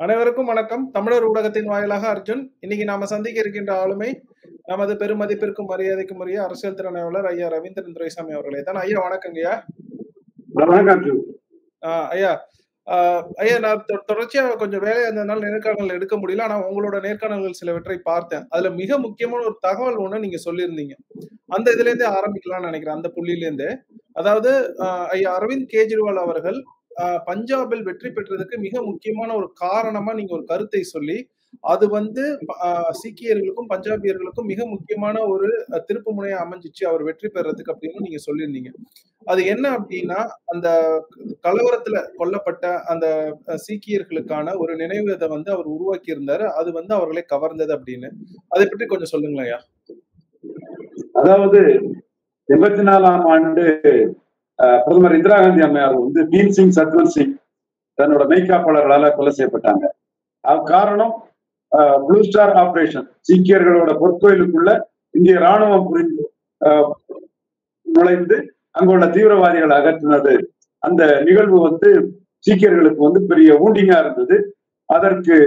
அனைவருக்கும் வணக்கம். தமிழர் ஊடகத்தின் வாயிலாக அர்ஜுன். இன்னைக்கு நாம சந்திக்க இருக்கின்ற ஆளுமை நமது பெருமதிப்பிற்கும் மரியாதைக்கும் உரிய அரசியல் திறனாய்வாளர் ஐயா ரவீந்திரன் துரைசாமி அவர்களே தான். ஐயா வணக்கங்கய்யா. ஐயா ஐயா நான் தொடர்ச்சியா கொஞ்சம் வேலையா இருந்ததுனால நேர்காணல் எடுக்க முடியல. ஆனா உங்களோட நேர்காணல்கள் சிலவற்றை பார்த்தேன். அதுல மிக முக்கியமான ஒரு தகவல் ஒண்ணு நீங்க சொல்லியிருந்தீங்க. அந்த இதுல இருந்தே ஆரம்பிக்கலாம்னு நினைக்கிறேன். அந்த புள்ளியில இருந்தே. அதாவது ஐயா அரவிந்த் கெஜ்ரிவால் அவர்கள் பஞ்சாபில் வெற்றி பெற்றதுக்கு மிக முக்கியமான ஒரு காரணமா நீங்க ஒரு கருத்தை சொல்லி அது சீக்கியர்களுக்கும் பஞ்சாபியர்களுக்கும் மிக முக்கியமான ஒரு திருப்பு முனையா அமைஞ்சிச்சு அவர் வெற்றி பெறதுக்கு அப்படின்னு நீங்க சொல்லியிருந்தீங்க. அது என்ன அப்படின்னா அந்த கலவரத்துல கொல்லப்பட்ட அந்த சீக்கியர்களுக்கான ஒரு நினைவிடத்தை அவர் உருவாக்கி இருந்தாரு. அது அவர்களை கவர்ந்தது அப்படின்னு. அதை பற்றி கொஞ்சம் சொல்லுங்களேன் ஐயா. அதாவது 84ஆம் ஆண்டு பிரதமர் இந்திரா காந்தி அம்மையார் பீம் சிங் சத்வந்த் சிங் தன்னோட மெய்காப்பாளர்களால கொலை செய்யப்பட்டாங்க. காரணம் ப்ளூ ஸ்டார் ஆபரேஷன். சீக்கியர்களோட பொற்கோயிலுக்குள்ள இந்திய ராணுவம் புரிந்து நுழைந்து அங்குள்ள தீவிரவாதிகளை அகற்றினது. அந்த நிகழ்வு சீக்கியர்களுக்கு பெரிய ஊண்டிங்கா இருந்தது. அதற்கு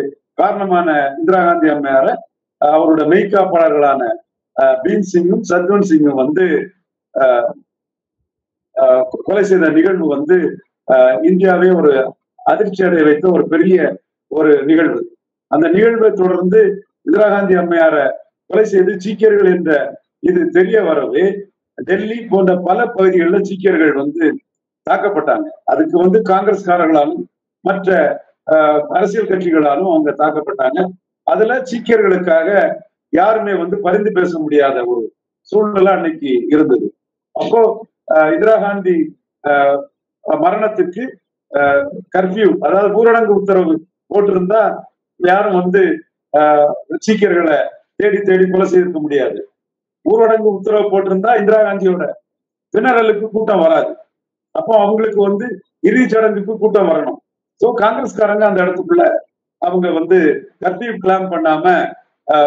காரணமான இந்திரா காந்தி அம்மையார அவரோட மெய்காப்பாளர்களான பீம் சிங்கும் சத்வந்த் சிங்கும் கொலை செய்த நிகழ்வு இந்தியாவே ஒரு அதிர்ச்சி அடைய வைத்த ஒரு பெரிய ஒரு நிகழ்வு. அந்த நிகழ்வை தொடர்ந்து இந்திரா காந்தி அம்மையார கொலை செய்து சீக்கியர்கள் என்ற இது தெரிய வரவே டெல்லி போன்ற பல பகுதிகளில் சீக்கியர்கள் தாக்கப்பட்டாங்க. அதுக்கு காங்கிரஸ்காரர்களாலும் மற்ற அரசியல் கட்சிகளாலும் அவங்க தாக்கப்பட்டாங்க. அதுல சீக்கியர்களுக்காக யாருமே பரிந்து பேச முடியாத ஒரு சூழ்நிலை அன்னைக்கு இருந்தது. அப்போ இந்திரா காந்தி மரணத்துக்கு கர்ஃபியூ, அதாவது ஊரடங்கு உத்தரவு போட்டிருந்தா யாரும் சீக்கியர்களை தேடி தேடி கொலை செய்திருக்க முடியாது. ஊரடங்கு உத்தரவு போட்டிருந்தா இந்திரா காந்தியோட திணறலுக்கு கூட்டம் வராது. அப்போ அவங்களுக்கு இறுதி சடங்குக்கு கூட்டம் வரணும். சோ காங்கிரஸ்காரங்க அந்த இடத்துக்குள்ள அவங்க கர்ஃபியூ கிளாம் பண்ணாம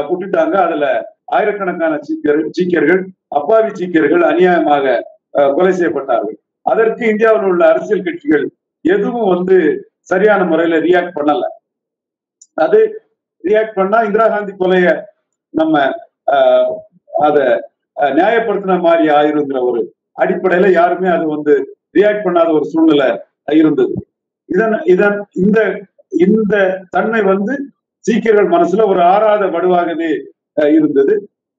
விட்டுட்டாங்க. அதுல ஆயிரக்கணக்கான சீக்கியர்கள் அப்பாவி சீக்கியர்கள் அநியாயமாக கொலை செய்யப்பட்டார்கள். அதற்கு இந்தியாவில் உள்ள அரசியல் கட்சிகள் எதுவும் சரியான முறையில ரியாக்ட் பண்ணல. அது ரியாக்ட் பண்ணா இந்திரா காந்தி கொலைய நம்ம அத நியாயப்படுத்தின மாதிரி ஆயிருங்கிற ஒரு அடிப்படையில யாருமே அது ரியாக்ட் பண்ணாத ஒரு சூழ்நிலை இருந்தது. இந்த தன்மை சீக்கியர்கள் மனசுல ஒரு ஆறாத வடுவாகவே இருந்தது.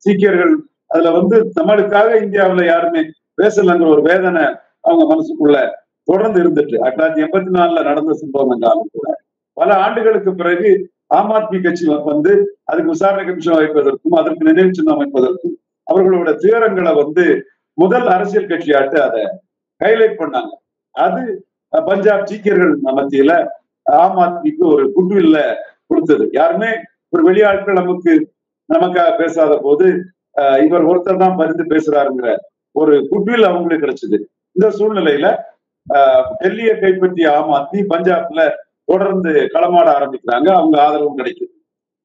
சீக்கியர்கள் அதுல நம்மளுக்காக இந்தியாவில யாருமே பேசலங்கிற ஒரு வேதனை அவங்க மனசுக்குள்ள தொடர்ந்து இருந்துட்டு 1984 நடந்த சம்பவம் என்றாலும் கூட பல ஆண்டுகளுக்கு பிறகு ஆம் ஆத்மி கட்சி அதுக்கு விசாரணை கமிஷன் அமைப்பதற்கும் அதற்கு நினைவு சின்னம் அமைப்பதற்கும் அவர்களோட துயரங்களை முதல் அரசியல் கட்சியாட்டு அதை ஹைலைட் பண்ணாங்க. அது பஞ்சாப் சீக்கியர்கள் மத்தியில ஆம் ஆத்மிக்கு ஒரு குட்வில்ல கொடுத்தது. யாருமே ஒரு வெளியாட்கள் நமக்காக பேசாத போது இவர் ஒருத்தர் தான் பரிந்து பேசுறாருங்கிற ஒரு குட்வில் அவங்களுக்கு கிடைச்சது. இந்த சூழ்நிலையில டெல்லியை கைப்பற்றிய ஆம் ஆத்மி பஞ்சாப்ல தொடர்ந்து களமாட ஆரம்பிக்கிறாங்க. அவங்க ஆதரவும் கிடைக்குது.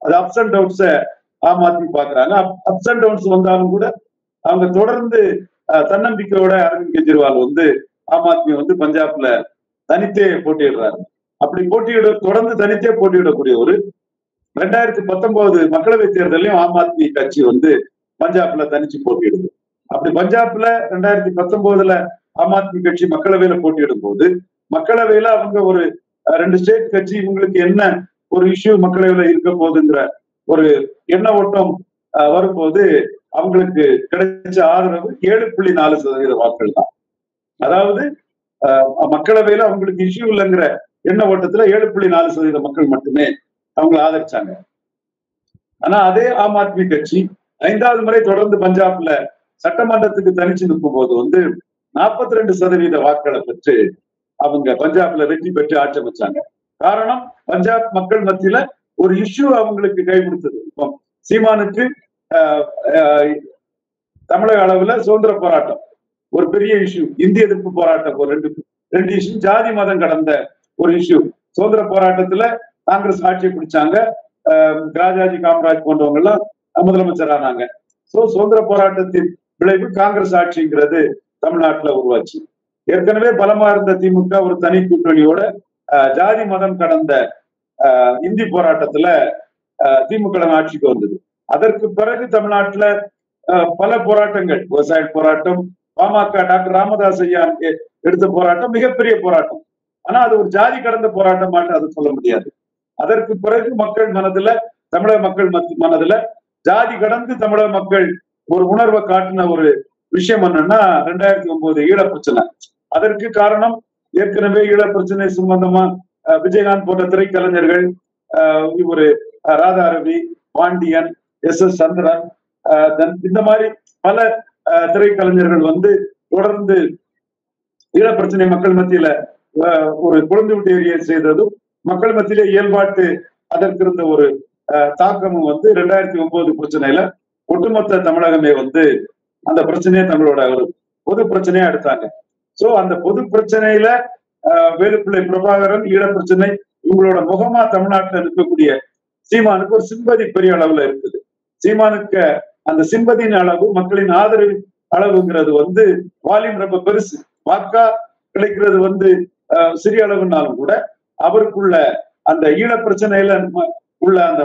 அது அப்ஸ் அண்ட் டவுன்ஸ ஆம் ஆத்மி பாக்குறாங்க. அப்ஸ் அண்ட் டவுன்ஸ் வந்தாலும் கூட அவங்க தொடர்ந்து தன்னம்பிக்கையோட அரவிந்த் கெஜ்ரிவால் ஆம் ஆத்மி பஞ்சாப்ல தனித்தே போட்டியிடுறாரு. அப்படி தொடர்ந்து தனித்தே போட்டியிடக்கூடிய ஒரு 2019 மக்களவை தேர்தலையும் ஆம் ஆத்மி கட்சி பஞ்சாப்ல தனிச்சு போட்டியிடுது. அப்படி பஞ்சாப்ல 2019 ஆம் ஆத்மி கட்சி மக்களவையில போட்டியிடும் போது மக்களவையில அவங்க ஒரு 2 ஸ்டேட் கட்சி இவங்களுக்கு என்ன ஒரு இஷ்யூ மக்களவையில இருக்க போகுதுங்கிற ஒரு எண்ண ஓட்டம் வரும்போது அவங்களுக்கு கிடைச்ச ஆதரவு 7.4% வாக்குகள் தான். அதாவது மக்களவையில அவங்களுக்கு இஷ்யூ இல்லைங்கிற எண்ண ஓட்டத்துல 7.4% மக்கள் மட்டுமே அவங்களை ஆதரிச்சாங்க. ஆனா அதே ஆம் ஆத்மி கட்சி 5வது முறை தொடர்ந்து பஞ்சாப்ல சட்டமன்றத்துக்கு தனிச்சு நிற்கும் போது 42% வாக்குகளை பெற்று அவங்க பஞ்சாப்ல வெற்றி பெற்று ஆட்சி அமைச்சாங்க. காரணம் பஞ்சாப் மக்கள் மத்தியில ஒரு இஷ்யூ அவங்களுக்கு கை கொடுத்தது. இப்போ சீமானுக்கு தமிழக அளவுல சுதந்திர போராட்டம் ஒரு பெரிய இஷ்யூ, இந்திய எதிர்ப்பு போராட்டம் ஒரு ரெண்டு இஷ்யூ, ஜாதி மதம் கடந்த ஒரு இஷ்யூ. சுதந்திர போராட்டத்துல காங்கிரஸ் ஆட்சியை பிடிச்சாங்க. ராஜாஜி காமராஜ் போன்றவங்க எல்லாம் முதலமைச்சர் ஆனாங்க. சோ சுதந்திர போராட்டத்தின் விளைவு காங்கிரஸ் ஆட்சிங்கிறது தமிழ்நாட்டுல உருவாச்சு. ஏற்கனவே பலமா இருந்த திமுக ஒரு தனி கூட்டணியோட ஜாதி மதம் கடந்த இந்தி போராட்டத்துல திமுக ஆட்சிக்கு வந்தது. அதற்கு பிறகு தமிழ்நாட்டுல பல போராட்டங்கள், விவசாய போராட்டம், பாமக டாக்டர் ராமதாஸ் ஐயா எடுத்த போராட்டம் மிகப்பெரிய போராட்டம். ஆனா அது ஒரு ஜாதி கடந்த போராட்டம் அது சொல்ல முடியாது. அதற்கு பிறகு மக்கள் மனதுல, தமிழக மக்கள் மனதுல ஜாதி கடந்து தமிழக மக்கள் ஒரு உணர்வை காட்டின ஒரு விஷயம் என்னன்னா 2009 ஈழ பிரச்சனை. அதற்கு காரணம் ஏற்கனவே ஈழ பிரச்சனை சம்பந்தமா விஜயகாந்த் போன்ற திரைக்கலைஞர்கள், இவரு ராதா ரவி, பாண்டியன், எஸ் சந்திரன், இந்த மாதிரி பல திரைக்கலைஞர்கள் தொடர்ந்து ஈழ பிரச்சனை மக்கள் மத்தியில ஒரு குழந்தை விட்டு எரிய செய்ததும், மக்கள் மத்தியில இயல்பாட்டு அதற்கு இருந்த ஒரு தாக்கமும் 2009 பிரச்சனையில ஒட்டுமொத்த தமிழகமே அந்த பிரச்சனையை தங்களோட ஒரு பொது பிரச்சனையா எடுத்தாங்க. சோ அந்த பொது பிரச்சனையில வேலுப்பிள்ளை பிரபாகரன், ஈழ பிரச்சனை, இவங்களோட முகமா தமிழ்நாட்டில் இருக்கக்கூடிய சீமானுக்கு ஒரு சிம்பதி பெரிய அளவுல இருக்குது. சீமானுக்கு அந்த சிம்பதியின் அளவு, மக்களின் ஆதரவு அளவுங்கிறது வால்யூம் ரொம்ப பெருசு. வாக்கா கிடைக்கிறது சிறிய அளவுனாலும் கூட அவருக்குள்ள அந்த ஈழ பிரச்சனையில உள்ள அந்த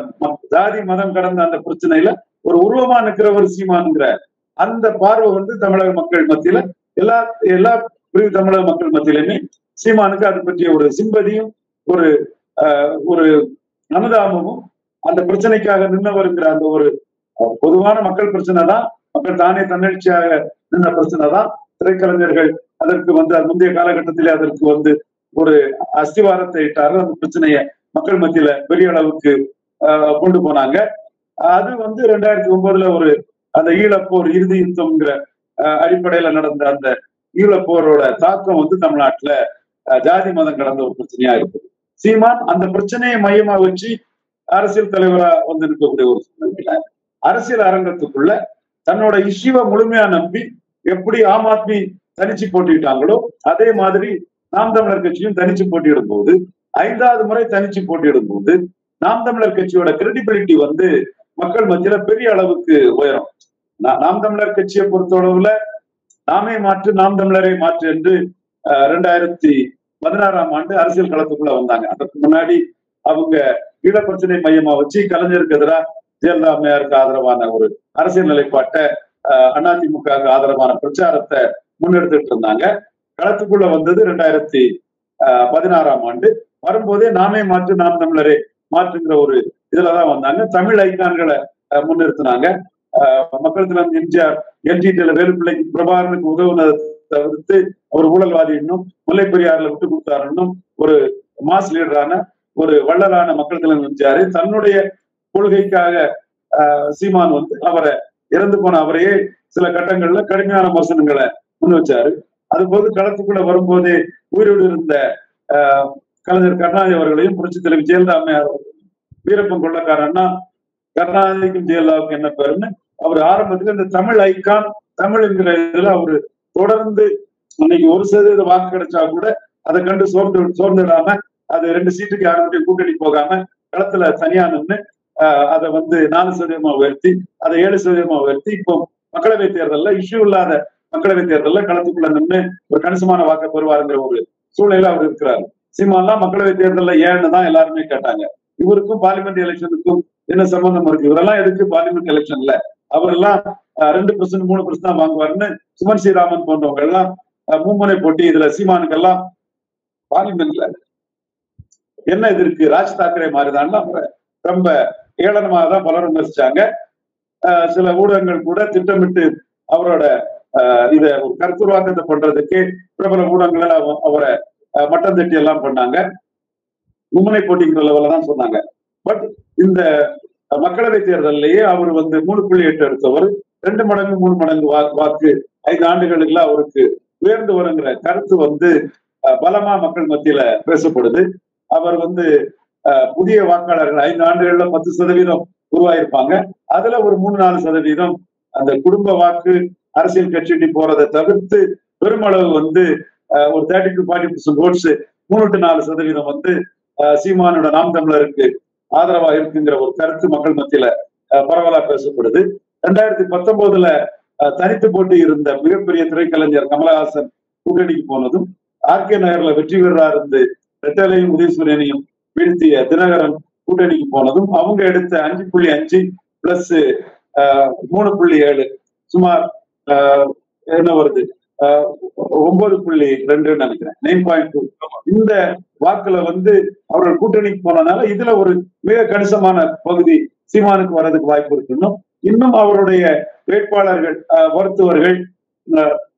ஜாதி மதம் கடந்த அந்த பிரச்சனையில ஒரு உருவமா நிற்கிறவர் சீமானுங்கிற அந்த பார்வை தமிழக மக்கள் மத்தியில எல்லா பிரிவு தமிழக மக்கள் மத்தியிலுமே சீமானுக்கு அது பற்றிய ஒரு சிம்பதியும் ஒரு அனுதாபமும், அந்த பிரச்சனைக்காக நின்னவருங்கிற அந்த ஒரு பொதுவான மக்கள் பிரச்சனை தான், மக்கள் தானே தன்னெழுச்சியாக நின்ன பிரச்சனை தான். திரைக்கலைஞர்கள் அதற்கு முந்தைய காலகட்டத்திலே அதற்கு ஒரு அஸ்திவாரத்தை இட்டாரு. அந்த பிரச்சனைய மக்கள் மத்தியில பெரிய அளவுக்கு கொண்டு போனாங்க. அது 2009 அந்த ஈழப்போர் இறுதி யுத்தம்ங்கிற அடிப்படையில நடந்த அந்த ஈழப்போரோட தாக்கம் தமிழ்நாட்டுல ஜாதி மதம் கடந்த ஒரு பிரச்சனையா இருக்குது. சீமான் அந்த பிரச்சனையை மையமா வச்சு அரசியல் தலைவரா இருக்கக்கூடிய ஒரு சூழ்நிலையில அரசியல் அரங்கத்துக்குள்ள தன்னோட இஷ்யூவை முழுமையா நம்பி எப்படி ஆம் ஆத்மி தனிச்சு போட்டிட்டாங்களோ அதே மாதிரி நாம் தமிழர் கட்சியும் தனிச்சு போட்டியிடும் போது, 5வது முறை தனிச்சு போட்டியிடும் போது நாம் தமிழர் கட்சியோட கிரெடிபிலிட்டி மக்கள் மத்தியில பெரிய அளவுக்கு உயரும். நாம் தமிழர் கட்சியை பொறுத்தளவுல நாமே மாற்று, நாம் தமிழரை மாற்று என்று 2016ஆம் ஆண்டு அரசியல் களத்துக்குள்ள வந்தாங்க. அதற்கு முன்னாடி அவங்க ஈழ பிரச்சனை மையமா வச்சு கலைஞருக்கு எதிராக ஜெயலலிதா அம்மையாருக்கு ஆதரவான ஒரு அரசியல் நிலைப்பாட்டை, அதிமுக ஆதரவான பிரச்சாரத்தை முன்னெடுத்துட்டு இருந்தாங்க. களத்துக்குள்ள வந்தது 2016ஆம் ஆண்டு. வரும்போதே நாமே மாற்று, நாம் தமிழரை மாற்றுங்கிற ஒரு இதுலதான் வந்தாங்க. தமிழ் ஐக்கான்களை முன்னிறுத்தினாங்க. மக்கள் தலைவர் எம்ஜிஆர் எல்டிடில வேலுப்பிள்ளை பிரபாகரனுக்கு உதவுனதை தவிர்த்து அவர் ஊழல்வாதி இன்னும் முல்லை பெரியாறுல விட்டு கொடுத்தாருன்னும் ஒரு மாஸ் லீடரான ஒரு வள்ளலான மக்கள் தலைவர் எம்ஜிஆர் தன்னுடைய கொள்கைக்காக சீமான் அவரை இறந்து போன அவரையே சில கட்டங்கள்ல கடுமையான விமர்சனங்களை முன் வச்சாரு. அது போது களத்துக்குள்ள வரும்போதே உயிரோடு இருந்த கலைஞர் கருணாநிதி அவர்களையும் புரட்சி தலைவி ஜெயலலிதா அம்மையார் வீரப்பன் கொள்ளக்காரன்னா கருணாநிதிக்கும் ஜெயலலிதாவுக்கும் என்ன பேருன்னு அவர் ஆரம்பத்துல இந்த தமிழ் ஐக்கான், தமிழ் என்கிற இதுல அவரு தொடர்ந்து இன்னைக்கு 1% வாக்கு கிடைச்சா கூட அதை கண்டு சோர்ந்துடாம, அது 2 சீட்டுக்கு யாருடைய கூட்டணி போகாம களத்துல தனியா நின்று அதை 4% உயர்த்தி, அதை 7% உயர்த்தி, இப்போ மக்களவை தேர்தல்ல இஷ்யூ இல்லாத மக்களவை தேர்தல்ல களத்துக்குள்ள நின்று ஒரு கணிசமான வாக்கை பெறுவாருங்கிற ஒரு சூழ்நிலை அவர் இருக்கிறாரு. சீமான்லாம் மக்களவை தேர்தல்ல ஏன்னு தான் எல்லாருமே கேட்டாங்க. இவருக்கும் பார்லிமெண்ட் எலெக்ஷனுக்கும் என்ன சம்பந்தம் இருக்கு? இவரெல்லாம் எதுக்கு பார்லிமெண்ட் எலெக்ஷன்ல? அவரெல்லாம் 2% 3% தான் வாங்குவாருன்னு சுமன் ஸ்ரீராமன் போன்றவங்க எல்லாம் மும்முனை போட்டி இதுல சீமானுக்கெல்லாம் பார்லிமெண்ட்ல என்ன இது இருக்கு, ராஜ் தாக்கரே மாதிரிதான் அவரை ரொம்ப ஏளனமாக தான் பலரும் விமர்சிச்சாங்க. சில ஊடகங்கள் கூட திட்டமிட்டு அவரோட இத ஒரு கருத்துருவாக்கத்தை பண்றதுக்கு பிரபல ஊடகங்கள் அவரை மட்டம் தட்டி எல்லாம் பண்ணாங்க. மும்முனை போட்டிங்கிற லெவல்ல தான் சொன்னாங்க. பட் இந்த மக்களவை தேர்தலிலேயே அவர் 3.8 எடுத்தவர் 2 மடங்கு 3 மடங்கு வாக்கு 5 ஆண்டுகளுக்குள்ள அவருக்கு உயர்ந்து வருங்கிற கருத்து பலமா மக்கள் மத்தியில பேசப்படுது. அவர் புதிய வாக்காளர்கள் 5 ஆண்டுகள்ல 10% உருவாயிருப்பாங்க. அதுல ஒரு 3-4% அந்த குடும்ப வாக்கு அரசியல் கட்சி போறதை தவிர்த்து பெருமளவு ஒரு 30-40% ஓட்ஸ் 3-4% சீமானோட நாம் தமிழருக்கு ஆதரவா இருக்குங்கிற ஒரு கருத்து மக்கள் மத்தியில பரவலா பேசப்படுது. 2019 தனித்து போட்டி இருந்த மிகப்பெரிய திரைக்கலைஞர் கமலஹாசன் கூட்டணிக்கு போனதும், ஆர்கே நகர்ல வெற்றி பெறா இருந்து ரெட்டலையும் உதயசூரியனையும் வீழ்த்திய தினகரன் கூட்டணிக்கு போனதும் அவங்க எடுத்த 5.5 பிளஸ் 3.7 சுமார் என்ன வருது 9.2 நினைக்கிறேன் 9.2 இந்த வாக்குல வந்து அவர்கள் கூட்டணிக்கு போனதுனால இதுல ஒரு மிக கணிசமான பகுதி சீமானுக்கு வர்றதுக்கு வாய்ப்பு இருக்கு. இன்னும் அவருடைய வேட்பாளர்கள் மருத்துவர்கள்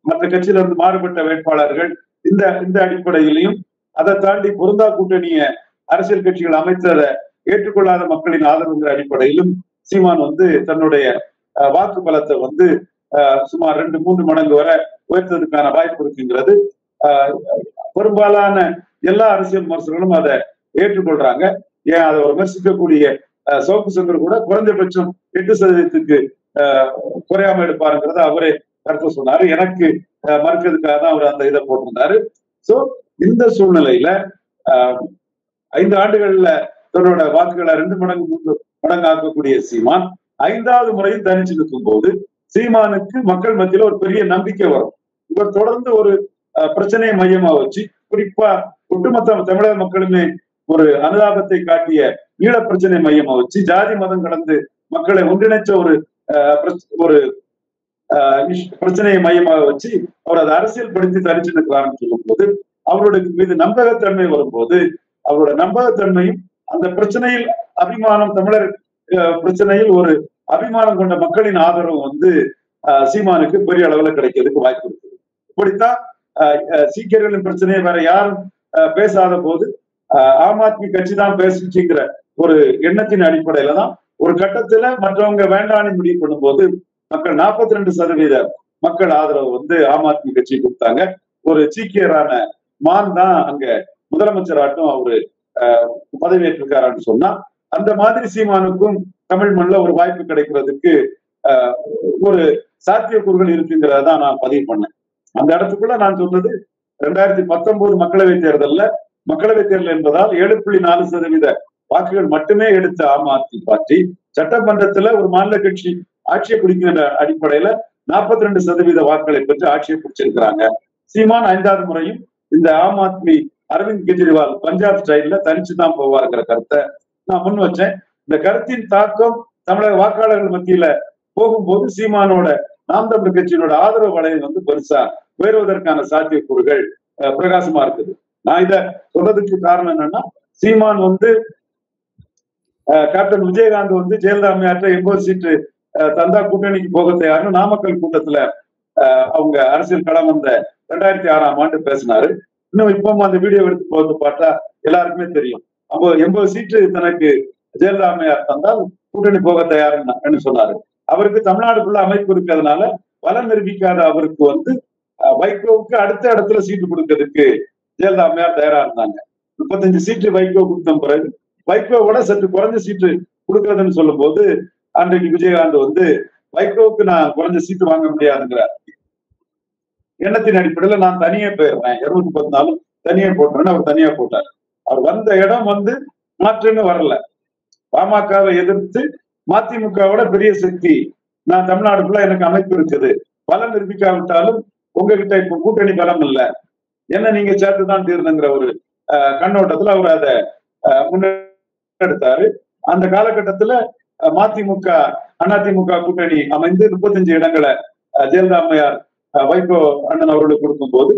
மற்ற கட்சியில இருந்து மாறுபட்ட வேட்பாளர்கள் இந்த அடிப்படையிலையும் அதை தாண்டி பொருந்தா கூட்டணிய அரசியல் கட்சிகள் அமைத்ததை ஏற்றுக்கொள்ளாத மக்களின் ஆதரவுங்கிற அடிப்படையிலும் சீமான் வந்து தன்னுடைய வாக்கு பலத்தை வந்து சுமார் 2-3 மடங்கு வரை உயர்த்ததுக்கான வாய்ப்பு இருக்குங்கிறது பெரும்பாலான எல்லா அரசியல் விமர்சகர்களும் அதை ஏற்றுக்கொள்றாங்க. ஏன் அதை விமர்சிக்கக்கூடிய சவுக்கு சங்கர் கூட குறைந்தபட்சம் 8% குறையாம எடுப்பாருங்கிறத அவரே கருத்து சொன்னாரு. எனக்கு மறுக்கிறதுக்காக தான் அவர் அந்த இதை போட்டிருந்தாரு. சோ இந்த சூழ்நிலையில 5 ஆண்டுகள்ல தன்னோட வாக்குகளை 2 மடங்கு 3 மடங்கு ஆக்கக்கூடிய சீமான் 5வது முறையும் தனிச்சு நிற்கும் போது சீமானுக்கு மக்கள் மத்தியில ஒரு பெரிய நம்பிக்கை வரும். இவர் தொடர்ந்து ஒரு பிரச்சனையை மையமா வச்சு குறிப்பா ஒட்டுமொத்த தமிழக மக்களுமே ஒரு அனுதாபத்தை காட்டிய ஈழ பிரச்சனை மையமா வச்சு ஜாதி மதம் கடந்து மக்களை ஒன்றிணைச்ச ஒரு பிரச்சனையை மையமாக வச்சு அவர் அதை அரசியல் படுத்தி தனிச்சு நிற்கிறாருன்னு சொல்லும் போது அவருடைய மீது நம்பகத்தன்மை வரும்போது அவரோட நம்பகத்தன்மையும் அந்த பிரச்சனையில் அபிமானம் தமிழர் பிரச்சனையில் ஒரு அபிமானம் கொண்ட மக்களின் ஆதரவு வந்து சீமானுக்கு பெரிய அளவுல கிடைக்கிறதுக்கு வாய்ப்பு இருக்கு. இப்படித்தான் சீக்கியர்களின் பிரச்சனையை வேற யாரும் பேசாத போது ஆம் ஆத்மி கட்சி தான் பேசிச்சுங்கிற ஒரு எண்ணத்தின் அடிப்படையில தான் ஒரு கட்டத்துல மற்றவங்க வேண்டான்னு முடிவு பண்ணும்போது மக்கள் 42% மக்கள் ஆதரவு வந்து ஆம் ஆத்மி கட்சி கொடுத்தாங்க. ஒரு சீக்கியரான மான் தான் அங்க முதலமைச்சராட்டும் அவரு பதவியேற்றிருக்காரான்னு சொன்னா அந்த மாதிரி சீமானுக்கும் தமிழ் மண்ணில் ஒரு வாய்ப்பு கிடைக்கிறதுக்கு ஒரு சாத்தியக்கூறுகள் இருக்குங்கிறத நான் பதிவு பண்ணேன். அந்த இடத்துக்குள்ள நான் சொன்னது 2019 மக்களவைத் தேர்தல் என்பதால் 7.4% வாக்குகள் மட்டுமே எடுத்த ஆம் ஆத்மி பார்ட்டி சட்டமன்றத்துல ஒரு மாநில கட்சி ஆட்சியை பிடிக்கிற அடிப்படையில 42% வாக்குகளை பெற்று ஆட்சியை பிடிச்சிருக்கிறாங்க. சீமான் 5வது முறையும் இந்த ஆம் ஆத்மி அரவிந்த் கெஜ்ரிவால் பஞ்சாப் ஸ்டைல்ல தனிச்சுதான் போவாருங்கிற கருத்தை நான் முன் வச்சேன். இந்த கருத்தின் தாக்கம் தமிழக வாக்காளர்கள் மத்தியில போகும்போது சீமானோட நாம் தமிழர் கட்சியினோட ஆதரவு வளையம் வந்து பெருசா உயர்வதற்கான சாத்தியக்கூறுகள் பிரகாசமா இருக்குது. நான் இத சொல்றதுக்கு காரணம் என்னன்னா சீமான் வந்து கேப்டன் விஜயகாந்த் வந்து ஜெயலலிதா அம்மையாற்ற 80 சீட்டு தந்தா கூட்டணிக்கு போக தயார்னு நாமக்கல் கூட்டத்துல அவங்க அரசியல் களம் வந்த 2006ஆம் ஆண்டு பேசினாரு. இன்னும் இப்பவும் அந்த வீடியோ எடுத்து போது பார்த்தா எல்லாருக்குமே தெரியும். அப்போ 80 சீட்டு தனக்கு ஜெயலலிதா அம்மையார் தந்தால் கூட்டணி போக தயாருன்னு சொன்னாரு. அவருக்கு தமிழ்நாடுக்குள்ள அமைப்பு இருக்கிறதுனால பலம் நிரூபிக்காத அவருக்கு வந்து வைகோவுக்கு அடுத்த இடத்துல சீட்டு கொடுக்கறதுக்கு ஜெயலலிதா அம்மையார் தயாரா இருந்தாங்க. 35 சீட்டு வைகோ கொடுத்த பிறகு வைகோவோட சற்று குறைஞ்ச சீட்டு கொடுக்கறதுன்னு சொல்லும் போது அன்றைக்கு விஜயகாந்த் வந்து வைகோவுக்கு நான் குறைஞ்ச சீட்டு வாங்க முடியாதுங்கிறார். எண்ணத்தின் அடிப்படையில நான் தனியே போயிடுறேன் 214 தனியே போட்டுறேன்னு அவர் தனியா போட்டார். அவர் வந்த இடம் வந்து மாற்றுன்னு வரல. பாமகவை எதிர்த்து மதிமுகவோட பெரிய சக்தி நான் தமிழ்நாடுக்குள்ள எனக்கு அமைப்பு இருக்குது, பலம் நிரூபிக்காவிட்டாலும் உங்ககிட்ட இப்ப கூட்டணி பலம் இல்லை, என்ன நீங்க சேர்த்துதான் தீர்ணுங்கிற ஒரு கண்ணோட்டத்துல அவர் அதை முன்னெடுத்தாரு. அந்த காலகட்டத்துல மதிமுக அதிமுக கூட்டணி அமைந்து 35 இடங்களை ஜெயலலிதா அம்மையார் வைகோ அண்ணன் அவர்களுக்கு கொடுக்கும் போது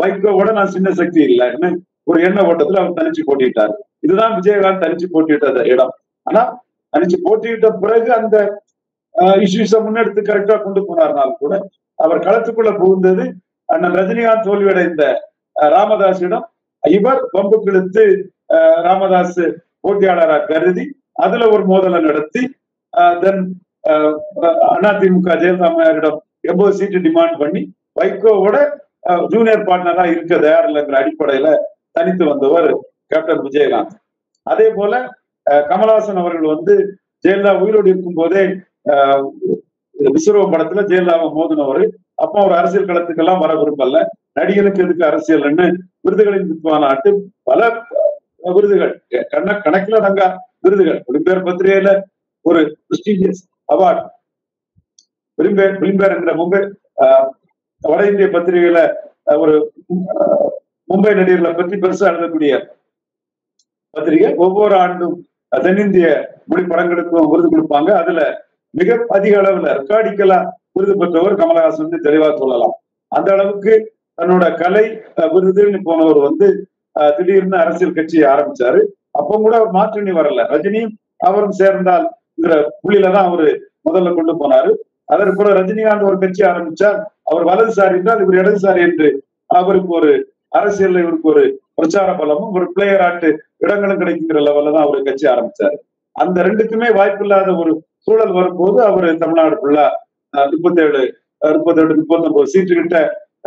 வைகோவோட நான் சின்ன சக்தி இல்லைன்னு ஒரு எண்ண ஓட்டத்துல அவர் தனிச்சு போட்டிட்டார். இதுதான் விஜயகாந்த் தனிச்சு போட்டியிட்ட இடம். ஆனா தனிச்சு போட்டியிட்ட பிறகு அந்த இஷ்யூஸை முன்னெடுத்து கரெக்டா கொண்டு போனார்னாலும் கூட அவர் களத்துக்குள்ள புகுந்தது அண்ணன் ரஜினிகாந்த் தோல்வியடைந்த ராமதாஸிடம் இவர் பம்புக்கு இழுத்து ராமதாஸ் போட்டியாளராக கருதி அதுல ஒரு மோதலை நடத்தி தென் அதிமுக ஜெயலலிதா அம்மையாரிடம் 80 சீட்டு டிமாண்ட் பண்ணி வைகோவோட ஜூனியர் பார்ட்னரா இருக்க தயார் இல்லைங்கிற அடிப்படையில தனித்து வந்தவர் கேப்டன் விஜயகாந்த். அதே போல கமலஹாசன் அவர்கள் வந்து ஜெயலலிதா உயிரோடு இருக்கும் போதே விஸ்வரூபம் படத்துல ஜெயலலிதாவை மோதினவர். அப்போ ஒரு அரசியல் களத்துக்கெல்லாம் வர விரும்பல, நடிகனுக்கு எதுக்கு அரசியல்னு விருதுகளின் மாநாட்டு பல விருதுகள் கணக்கில் அடங்கா விருதுகள் பிலிம்பேர் பத்திரிகையில ஒரு பிரஸ்டீஜியஸ் அவார்ட் பிலிம்பேர் என்கிற மும்பை வட இந்திய பத்திரிகையில ஒரு மும்பை நடிகர்களை பற்றி பெருசா எழுதக்கூடிய பத்திரிகை ஒவ்வொரு ஆண்டும் தென்னிந்திய மொழி படங்களுக்கும் விருது கொடுப்பாங்க. அதுல மிக அதிக அளவுல ரெக்கார்டிக்கலா விருது பெற்றவர் கமலஹாசன் தெளிவா சொல்லலாம். அந்த அளவுக்கு தன்னோட கலை விருதுன்னு போனவர் திடீர்னு அரசியல் கட்சியை ஆரம்பிச்சாரு. அப்ப கூட அவர் மாற்றணி வரல. ரஜினியும் அவரும் சேர்ந்தால்ங்கிற புள்ளியில தான் அவரு முதல்ல கொண்டு போனாரு. அதற்கு கூட ரஜினிகாந்த் ஒரு கட்சி ஆரம்பிச்சார். அவர் வலதுசாரி என்றால் இவர் இடதுசாரி என்று அவருக்கு ஒரு அரசியல், இவருக்கு ஒரு பிரச்சார பலமும் ஒரு பிளேயர் ஆட்டு இடங்களும் கிடைக்குங்கிற லெவல்ல தான் அவர் கட்சி ஆரம்பிச்சாரு. அந்த ரெண்டுக்குமே வாய்ப்பு இல்லாத ஒரு சூழல் வரும்போது அவர் தமிழ்நாடு ஃபுல்லா 37 39 சீட்டு கிட்ட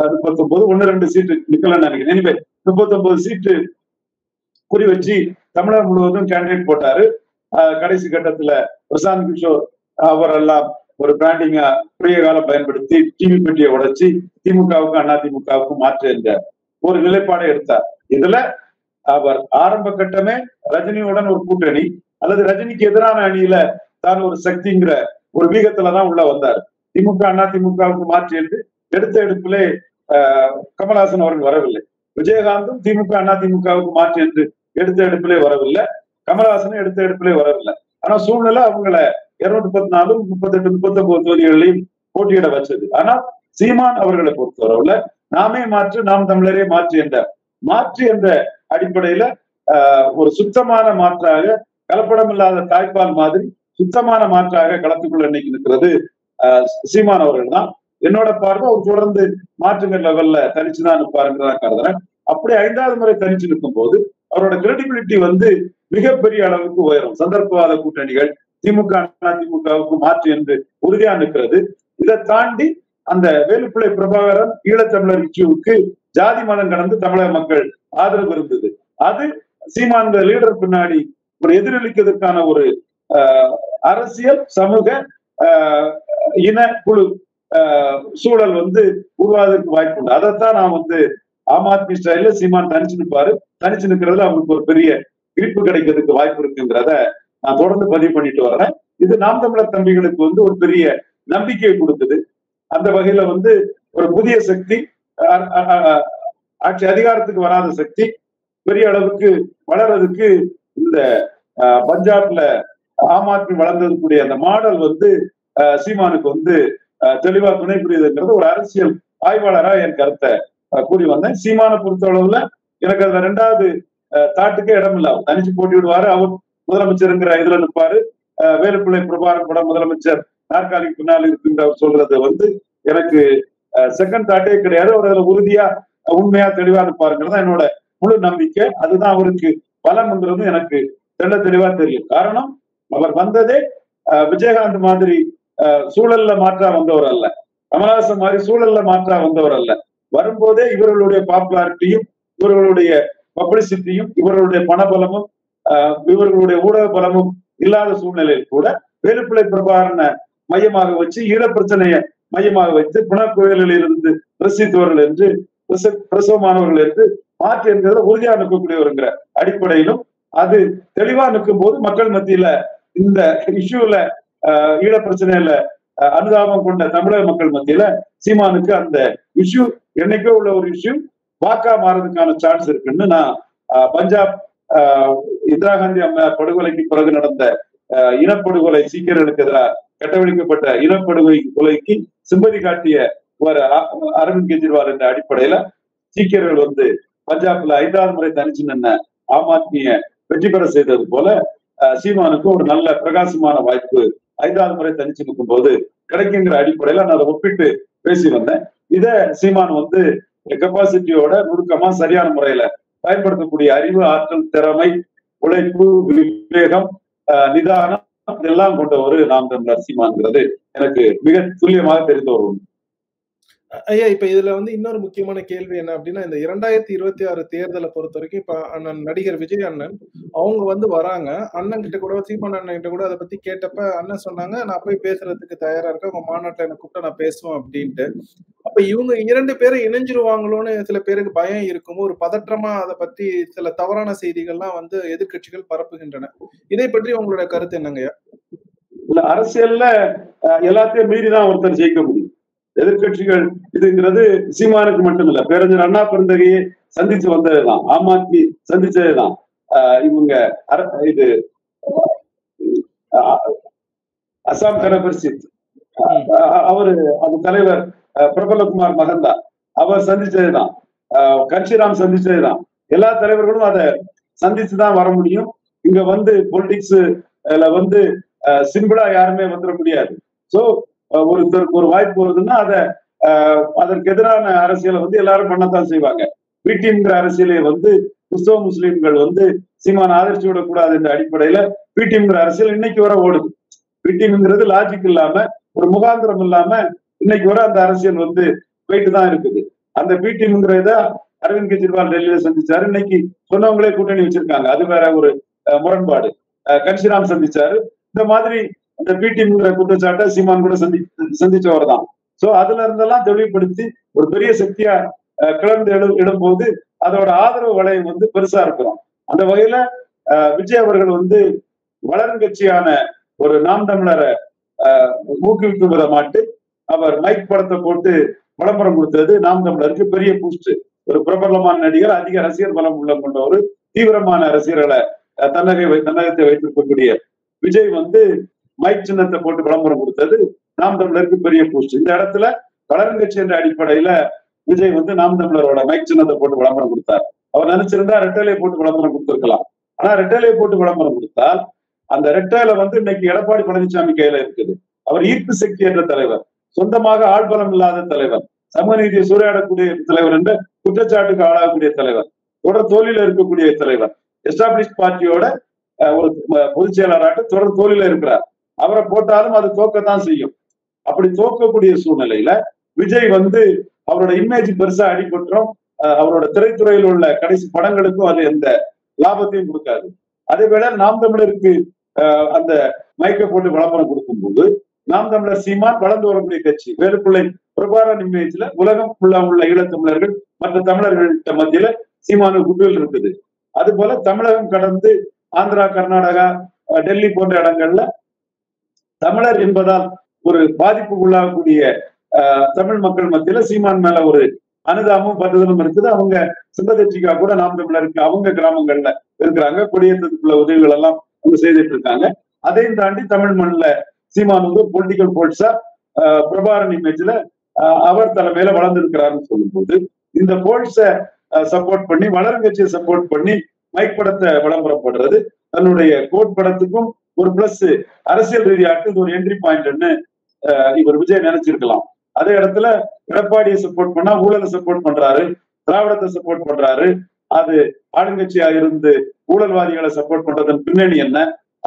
39 1-2 சீட்டு நிக்கலன்னு நினைக்கிறேன். எனிவே 39 சீட்டு குறி வச்சு தமிழகம் முழுவதும் கேண்டிடேட் போட்டாரு. கடைசி கட்டத்துல பிரசாந்த் கிஷோர் அவரெல்லாம் ஒரு பிராண்டிங்கா குறுகிய காலம் பயன்படுத்தி டிவி பெட்டியை உடைச்சி திமுகவுக்கும் அதிமுகவுக்கும் மாற்று என்ற ஒரு நிலைப்பாடை எடுத்தார். இதுல அவர் ஆரம்ப கட்டமே ரஜினியுடன் ஒரு கூட்டணி அல்லது ரஜினிக்கு எதிரான அணியில தான் ஒரு சக்திங்கிற ஒரு வீகத்துலதான் உள்ள வந்தார். திமுக அதிமுகவுக்கு மாற்றி என்று எடுத்த எடுப்பிலே கமலஹாசன் அவர்கள் வரவில்லை. விஜயகாந்தும் திமுக அதிமுகவுக்கு மாற்றி என்று எடுத்த எடுப்பிலே வரவில்லை. கமலஹாசனும் எடுத்த எடுப்பிலே வரவில்லை. ஆனா சூழ்நிலை அவங்கள 214 38 39 தொகுதிகளிலையும் போட்டியிட வச்சது. ஆனா சீமான் அவர்களை பொறுத்தவரையில நாமே மாற்று நாம் தமிழரே மாற்று என்ற அடிப்படையில ஒரு சுத்தமான மாற்றாக, கலப்படம் இல்லாத தாய்ப்பால் மாதிரி சுத்தமான மாற்றாக களத்துக்குள்ள இன்னைக்கு நிற்கிறது சீமான் அவர்கள் தான். என்னோட பார்வை அவர் தொடர்ந்து மாற்றுங்கிற லெவல்ல தனிச்சுதான் நிற்பாருங்கிறதா கருதுறேன். அப்படி 5வது முறை தனிச்சு நிற்கும் போது அவரோட கிரெடிபிலிட்டி மிகப்பெரிய அளவுக்கு உயரும். சந்தர்ப்பவாத கூட்டணிகள் திமுக அதிமுகவுக்கு மாற்று என்று உறுதியா நிற்கிறது. இதை தாண்டி அந்த வேலுப்பிள்ளை பிரபாகரன் ஈழத்தமிழர் இஷ்யூவுக்கு ஜாதி மதம் கடந்து தமிழக மக்கள் ஆதரவு இருந்தது. அது சீமான் லீடர் பின்னாடி ஒரு எதிரொலிக்கிறதுக்கான ஒரு அரசியல் சமூக இன குழு சூழல் உருவாவதற்கு வாய்ப்பு உண்டு. அதைத்தான் நான் ஆம் ஆத்மி ஸ்டைல சீமான் தனிச்சு நிற்பாரு. தனிச்சு நிற்கிறதுல அவருக்கு ஒரு பெரிய கிரிப்பு கிடைக்கிறதுக்கு வாய்ப்பு இருக்குங்கிறத நான் தொடர்ந்து பதிவு பண்ணிட்டு வர்றேன். இது நாம் தமிழர் தம்பிகளுக்கு ஒரு பெரிய நம்பிக்கையை கொடுக்குது. அந்த வகையில ஒரு புதிய சக்தி, ஆட்சி அதிகாரத்துக்கு வராத சக்தி பெரிய அளவுக்கு வளர்றதுக்கு இந்த பஞ்சாப்ல ஆம் ஆத்மி வளர்ந்ததுக்கூடிய அந்த மாடல் சீமானுக்கு தெளிவா துணை புரியுதுங்கிறது ஒரு அரசியல் ஆய்வாளரா என் கருத்தை கூறி வந்தேன். சீமானை பொறுத்தளவுல எனக்கு அதுல 2வது தாட்டுக்கே இடம் இல்ல. தனிச்சு போட்டிவிடுவாரு. அவர் முதலமைச்சருங்கிற இதுல நிற்பாரு. வேலுப்பிள்ளை பிரபாகரன் கூட முதலமைச்சர் நாற்காலிக்கு பின்னால் இருக்குன்ற சொல்றது எனக்கு செகண்ட் தாட்டே கிடையாது. அவர் அதுல உறுதியா உண்மையா தெளிவா நிற்பாருங்கிறது என்னோட முழு நம்பிக்கை. அதுதான் அவருக்கு பலம்ன்றது எனக்கு தெளிவா தெரியும். காரணம், அவர் வந்ததே விஜயகாந்த் மாதிரி சூழல்ல மாற்றா வந்தவர் அல்ல, கமலஹாசன் மாதிரி சூழல்ல மாற்றா வந்தவர் அல்ல. வரும்போதே இவர்களுடைய பாப்புலாரிட்டியும் இவர்களுடைய பப்ளிசிட்டியும் இவர்களுடைய பணபலமும் இவர்களுடைய ஊடக பலமும் இல்லாத சூழ்நிலையில் கூட வேலுப்பிள்ளை பிரபாகரனை மையமாக வச்சு ஈழ பிரச்சனையை மையமாக வைத்து புனர்கோயிலில் இருந்து பிரசித்தவர்கள் என்று பிரசவமானவர்கள் என்று மாற்றி என்கிறத உறுதியா நிற்கக்கூடியவருங்கிற அடிப்படையிலும் அது தெளிவா நிற்கும் போது மக்கள் மத்தியில இந்த இஷ்யூல ஈழ பிரச்சனையில அனுதாபம் கொண்ட தமிழக மக்கள் மத்தியில சீமானுக்கு அந்த இஷ்யூ என்னைக்கோ உள்ள ஒரு இஷ்யூ வாக்கா மாறதுக்கான சான்ஸ் இருக்குன்னு நான் பஞ்சாப் இந்திரா காந்தி அம்மையார் படுகொலைக்கு பிறகு நடந்த இனப்படுகொலை, சீக்கியர்களுக்கு எதிராக கட்டவிழ்க்கப்பட்ட இனப்படுகொலை கொலைக்கு சிம்பதி காட்டிய ஒரு அரவிந்த் கெஜ்ரிவால் என்ற அடிப்படையில சீக்கியர்கள் பஞ்சாப்ல 5வது முறை தனிச்சு நின்ன ஆம் ஆத்மிய வெற்றி பெற செய்தது போல சீமானுக்கு ஒரு நல்ல பிரகாசமான வாய்ப்பு 5வது முறை தனிச்சு நிற்கும் போது கிடைக்குங்கிற அடிப்படையில நான் அதை ஒப்பிட்டு பேசி வந்தேன். இத சீமான் கெப்பாசிட்டியோட நுணுக்கமா சரியான முறையில பயன்படுத்தக்கூடிய அறிவு, ஆற்றல், திறமை, உழைப்பு, விவேகம், நிதானம் இதெல்லாம் கொண்ட ஒரு நாம் தமிழர் சீமான்ங்கிறது எனக்கு மிக துல்லியமாக தெரிந்த ஒரு ஒன்று. ஐயா, இப்ப இதுல இன்னொரு முக்கியமான கேள்வி என்ன அப்படின்னா, இந்த 2026 தேர்தலை பொறுத்த வரைக்கும் இப்ப அண்ணன் நடிகர் விஜய் அண்ணன் அவங்க வராங்க. அண்ணன் கிட்ட கூட, சீமான் அண்ணன் கிட்ட கூட அதை பத்தி கேட்டப்ப அண்ணன் சொன்னாங்க, நான் போய் பேசுறதுக்கு தயாரா இருக்கேன், உங்க மாநாட்டில் என்ன கூப்பிட்டா நான் பேசுவேன் அப்படின்ட்டு. அப்ப இவங்க 2 பேரும் இணைஞ்சிருவாங்களோன்னு சில பேருக்கு பயம் இருக்கும். ஒரு பதற்றமா அதை பத்தி சில தவறான செய்திகள்லாம் எதிர்கட்சிகள் பரப்புகின்றன. இதை பற்றி உங்களோட கருத்து என்னங்கய்யா? இல்ல, அரசியல்ல எல்லாத்தையும் மீறிதான் ஒருத்தர் ஜெயிக்க முடியும். எதிர்கட்சிகள் இதுங்கிறது சீமானுக்கு மட்டும் இல்ல, பேரறிஞர் அண்ணா பெருந்தகையை சந்திச்சு வந்ததுதான், ஆம் ஆத்மி சந்திச்சதுதான். இவங்க இது அசாம் கனபரிசித் அவரு அந்த தலைவர் பிரபலகுமார் மகந்தா அவர் சந்திச்சதுதான், கன்ஷிராம் சந்திச்சதுதான். எல்லா தலைவர்களும் அதை சந்திச்சுதான் வர முடியும். இங்க வந்து பொலிட்டிக்ஸ்ல வந்து சிம்பிளா யாருமே வந்துட முடியாது. சோ ஒருத்தருக்கு ஒரு வாய்ப்பு வருதுன்னா அதற்கு எதிரான அரசியலை வந்து எல்லாரும் பண்ணத்தான் செய்வாங்க. பிடிஎம்ங்கிற அரசியலை வந்து கிறிஸ்தவ முஸ்லீம்கள் வந்து சீமான் ஆதரிச்சு விடக்கூடாது என்ற அடிப்படையில பிடிஎம்ங்கிற அரசியல் இன்னைக்கு வர ஓடுது. பிடிஎம்ங்கிறது லாஜிக் இல்லாம ஒரு முகாந்திரம் இல்லாம இன்னைக்கு வர அந்த அரசியல் வந்து போயிட்டு தான் இருக்குது. அந்த பிடிஎம்ங்கிறத அரவிந்த் கெஜ்ரிவால் டெல்லியில சந்திச்சாரு. இன்னைக்கு சொன்னவங்களே கூட்டணி வச்சிருக்காங்க, அது வேற ஒரு முரண்பாடு. கன்ஷிராம் சந்திச்சாரு. இந்த மாதிரி அந்த பிடிஎம்ங்கிற குற்றச்சாட்டை சீமான் கூட சந்திச்சவர் தான். சோ அதுல இருந்தெல்லாம் தெளிவுபடுத்தி ஒரு பெரிய சக்தியா கிளர்ந்து இடும்போது அதோட ஆதரவு வளையம் வந்து பெருசா இருக்கிறோம். அந்த வகையில விஜய் அவர்கள் வந்து வளரும் கட்சியான ஒரு நாம் தமிழரை ஊக்குவிக்கும் விதமாட்டு அவர் மைக் படத்தை போட்டு விளம்பரம் கொடுத்தது நாம் தமிழருக்கு பெரிய பூஸ்ட். ஒரு பிரபலமான நடிகர், அதிக ரசிகர் பலம் உள்ள கொண்ட ஒரு தீவிரமான ரசிகர்களை தன்னகத்தை வைத்திருக்கக்கூடிய விஜய் வந்து மைக் சின்னத்தை போட்டு விளம்பரம் கொடுத்தது நாம் தமிழருக்கு பெரிய பூஸ்ட். இந்த இடத்துல வளரும் கட்சி என்ற அடிப்படையில விஜய் வந்து நாம் தமிழரோட மைக் சின்னத்தை போட்டு விளம்பரம் கொடுத்தார். அவர் நினைச்சிருந்தா ரெட்டலையை போட்டு விளம்பரம் கொடுத்திருக்கலாம். ஆனா ரெட்டலையை போட்டு விளம்பரம் கொடுத்தால் அந்த ரெட்டையில வந்து இன்னைக்கு எடப்பாடி பழனிசாமி கையில இருக்குது. அவர் ஈர்ப்பு சக்தி என்ற தலைவர், சொந்தமாக ஆள்பலம் இல்லாத தலைவர், சமூக நீதியை சூறையாடக்கூடிய தலைவர் என்ற குற்றச்சாட்டுக்கு ஆளாகக்கூடிய தலைவர், தொடர் தோல்வியில இருக்கக்கூடிய தலைவர், எஸ்டாப்ளிஷ் பார்ட்டியோட ஒரு பொதுச் செயலாளராட்டு தொடர் தோல்வியில இருக்கிறார். அவரை போட்டாலும் அது தோக்கத்தான் செய்யும். அப்படி தோக்கக்கூடிய சூழ்நிலையில விஜய் வந்து அவரோட இமேஜ் பெருசா அடிபட்டுரும். அவரோட திரைத்துறையில் உள்ள கடைசி படங்களுக்கும் அது எந்த லாபத்தையும் கொடுக்காது. அதே வேளை நாம் தமிழருக்கு அந்த மைக்கை போட்டு விளம்பரம் கொடுக்கும் போது நாம் தமிழர் சீமான் வளர்ந்து வரக்கூடிய கட்சி, வேலுப்பிள்ளை பிரபாரன் இமேஜ்ல உலகம் உள்ள ஈழத்தமிழர்கள் மற்ற தமிழர்கள்ட்ட மத்தியில சீமானு குட்வில் இருக்குது. அது போல தமிழகம் கடந்து ஆந்திரா, கர்நாடகா, டெல்லி போன்ற இடங்கள்ல தமிழர் என்பதால் ஒரு பாதிப்புக்குள்ளாகக்கூடிய தமிழ் மக்கள் மத்தியில சீமான் மேல ஒரு அனுதாபமும் பற்றுதலும் இருக்குது. அவங்க சிம்பதெட்டிக்கா கூட நாம் தமிழருக்கு அவங்க கிராமங்கள்ல இருக்கிறாங்க, கொடியேற்றத்துக்குள்ள உதவிகள் எல்லாம் அவங்க செய்துட்டு இருக்காங்க. அதையும் தாண்டி தமிழ் மண்ணில் சீமான் வந்து பொலிட்டிக்கல் போல்ஸா பிரபாரன் இமேஜ்ல அவர் தலைமையில வளர்ந்திருக்கிறாருன்னு சொல்லும் போது இந்த போல்ஸை சப்போர்ட் பண்ணி வளரும் கட்சியை சப்போர்ட் பண்ணி மைக் படத்தை விளம்பரப்படுறது தன்னுடைய கோட் படத்துக்கும் ஒரு பிளஸ் அரசியல் ரீதியாட்டு இது ஒரு என்ட்ரி பாயிண்ட்னு இவர் விஜய் நினைச்சிருக்கலாம். அதே இடத்துல எடப்பாடியை சப்போர்ட் பண்ணா ஊழலை சப்போர்ட் பண்றாரு, திராவிடத்தை சப்போர்ட் பண்றாரு. அது ஆளுங்கட்சியா இருந்து ஊழல்வாதிகளை சப்போர்ட் பண்றதன் பின்னணி என்ன,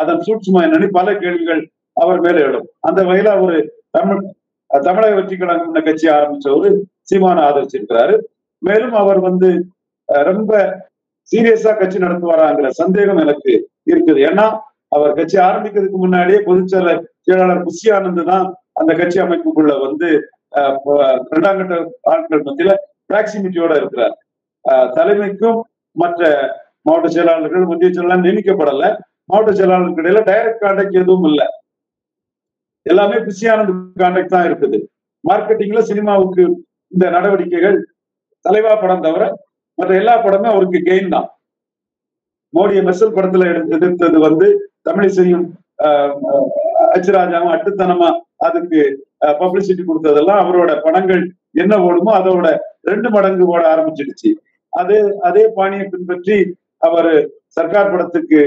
அதன் சூட்சுமா என்னன்னு பல கேள்விகள் அவர் மேல எழும். அந்த வகையில அவரு தமிழக வெற்றி கழகம் கட்சி ஆரம்பிச்சவரு சீமான ஆதரிச்சிருக்கிறாரு. மேலும் அவர் வந்து ரொம்ப சீரியஸா கட்சி நடத்துவாராங்கிற சந்தேகம் எனக்கு இருக்குது. ஏன்னா அவர் கட்சி ஆரம்பிக்கிறதுக்கு முன்னாடியே பொதுச் செயலாளர் புஷி ஆனந்த் தான் அந்த கட்சி அமைப்புக்குள்ள வந்து இரண்டாம் கட்ட ஆட்கள் மத்தியில பிராக்சிமிட்டியோட இருக்கிறார். தலைமைக்கும் மற்ற மாவட்ட செயலாளர்கள் மத்திய செயலாளர் நியமிக்கப்படல. மாவட்ட செயலாளருக்கு இடையில டைரக்ட் கான்டாக்ட் எதுவும் இல்லை, எல்லாமே புஷி ஆனந்த் கான்டாக்ட் தான் இருக்குது. மார்க்கெட்டிங்ல சினிமாவுக்கு இந்த நடவடிக்கைகள் தலைவா படம் தவிர மற்ற எல்லா படமே அவருக்கு கெயின் தான். மோடியை மெர்சல் படத்துல எதிர்த்தது வந்து தமிழிசையும் அச்சுராஜாவும் அட்டுத்தனமா அதுக்கு பப்ளிசிட்டி கொடுத்ததெல்லாம் அவரோட படங்கள் என்ன ஓடுமோ அதோட 2 மடங்கு ஓட ஆரம்பிச்சிடுச்சு. அதே பாணியை பின்பற்றி அவர் சர்க்கார் படத்துக்கு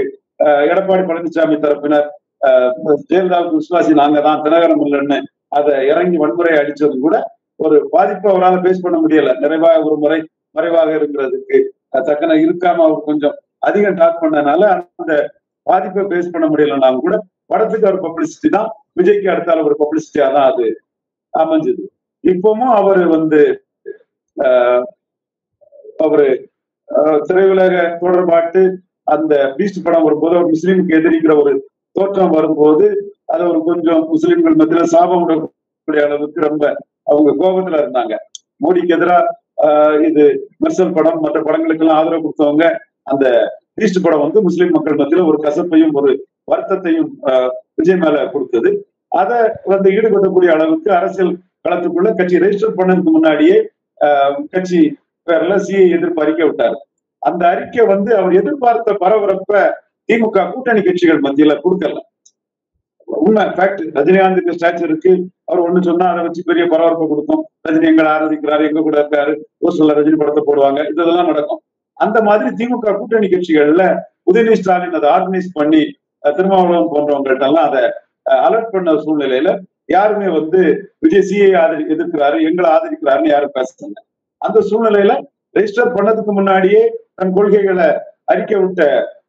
எடப்பாடி பழனிசாமி தரப்பினர் ஜெயலலிதாவுக்கு விசுவாசி நாங்க தான், தினகரன் இல்லைன்னு அதை இறங்கி வன்முறை அடிச்சது கூட ஒரு பாதிப்பு அவரால் பேஸ் பண்ண முடியல. நிறைவாக ஒரு முறை மறைவாக இருக்கிறதுக்கு தக்கன இருக்காம அவர் கொஞ்சம் அதிகம் டாக் பண்ணனால அந்த பாதிப்பை பேஸ் பண்ண முடியலனாலும் கூட படத்துக்கு அவர் பப்ளிசிட்டி தான், விஜய்க்கு அடுத்தால ஒரு பப்ளிசிட்டியா தான் அது அமைஞ்சது. இப்பவும் அவரு வந்து அவரு திரையுலக தொடர்பாட்டு அந்த பீஸ்ட் படம் வரும்போது ஒரு முஸ்லீமுக்கு எதிரிக்கிற ஒரு தோற்றம் வரும்போது அது ஒரு கொஞ்சம் முஸ்லிம்கள் மத்தியில சாபம் விடக்கூடிய அளவுக்கு ரொம்ப அவங்க கோபத்துல இருந்தாங்க. மோடிக்கு எதிராக இது மெர்சல் படம் மற்ற படங்களுக்கு எல்லாம் ஆதரவு கொடுத்தவங்க அந்த பீஸ்ட் படம் வந்து முஸ்லிம் மக்கள் மத்தியில ஒரு கசப்பையும் ஒரு வருத்தத்தையும் விஜய் மேல கொடுத்தது. அதை வந்து ஈடுபடக்கூடிய அளவுக்கு அரசியல் களத்துக்குள்ள கட்சி ரெஜிஸ்டர் பண்ணதுக்கு முன்னாடியே கட்சி பேர்ல சிஐ எதிர்ப்பு அறிக்கை விட்டாரு. அந்த அறிக்கை வந்து அவர் எதிர்பார்த்த பரபரப்ப திமுக கூட்டணி கட்சிகள் மத்தியில கொடுக்கல. உண்மை ஃபேக்ட். ரஜினிகாந்துக்கு ஸ்டாச்சு இருக்கு, அவர் ஒண்ணு சொன்னா அதை வச்சு பெரிய பரபரப்பை கொடுக்கும். ரஜினி எங்களை ஆராதிக்கிறாரு, எங்க கூட இருக்காரு, ஒரு சில ரஜினி படத்தை போடுவாங்க, இதெல்லாம் நடக்கும். அந்த மாதிரி திமுக கூட்டணி கட்சிகள்ல உதயநிதி ஸ்டாலின் அதை ஆர்கனைஸ் பண்ணி திருமாவளவன் போன்றவங்கள்ட்ட எல்லாம் அதை அலர்ட் பண்ண சூழ்நிலையில யாருமே வந்து விஜய் சிஐ எதிர்க்கிறாரு, எங்களை ஆதரிக்கிறாருன்னு யாரும் பேசுறாங்க. அந்த சூழ்நிலையில ரெஜிஸ்டர் பண்ணதுக்கு முன்னாடியே தன் கொள்கைகளை அறிக்கை விட்ட